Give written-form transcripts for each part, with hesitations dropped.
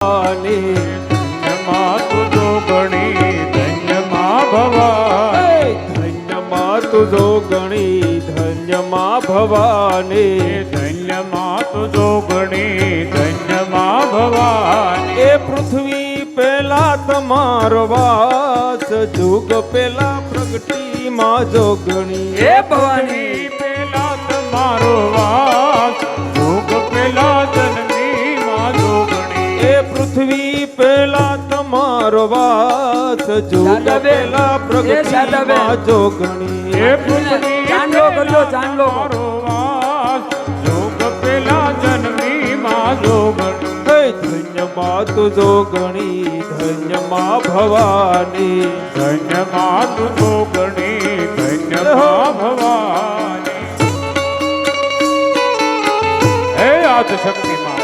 ભવાની ધન્યમાં તું જોગણી ધન્યમાં ભવાની ધન્યમાં તું જોગણી ધન્યમાં ભવાની ધન્યમાં તું જોગણી ધન્યમાં ભવાની એ પૃથ્વી પેલા તમારો વાસ જુગ પેલા પ્રગટી માં જોગણી એ ભવાની પેલા તમારો વાસ જુગ પેલા જનની માં જોગણી એ પૃથ્વી પેલા તમારો વાસ જુગ પેલા પ્રગટી માં જોગણી એ પૃથ્વી ચાંદલો કરજો ચાંદલો તમારો વાસ જુગ પેલા જનની માં જોગણી ધન્યમાં તું જોગણી ધન્યમાં ભવાની ધન્યમાં તું જોગણી ધન્યમાં ભવાની હે આદિશક્તિમાં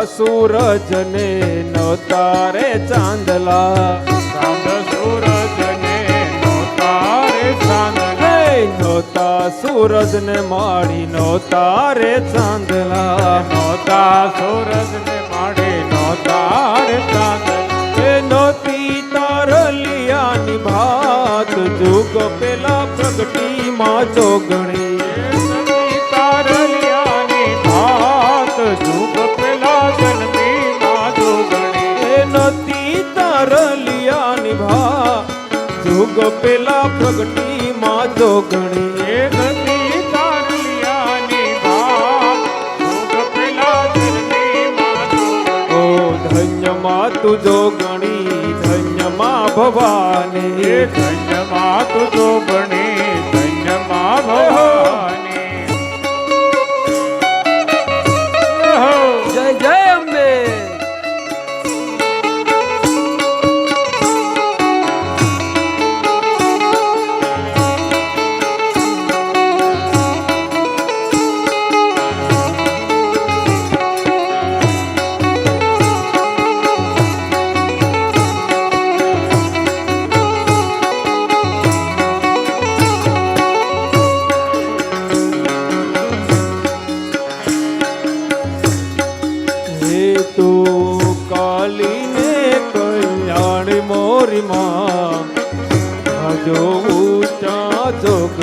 સૂરજ ને નોતા રે ચાંદલા ચાંદ સૂરજ ને નોતા રે ચાંદલા નોતા સૂરજ ને માડી નોતા રે ચાંદલા નોતા સૂરજ ને માડી નોતા રે ચાંદલા એ નોતી તારલિયાની ભાત જુગ પેલા પ્રગટી માં જોગણી તારલિયાની ભાત જુગ જુગ પેલા પ્રગટી માં જોગણી એ ગતિ તારલિયાની ભાત જુગ પેલા જનની માં જોગણી ઓ ધન્યમાં તું જોગણી ધન્યમાં ભવાની એ ધન્યમાં તું જોગણી ધન્યમાં ભવાની જય જય અંબે મોરી માં જો ઊંચા જોગ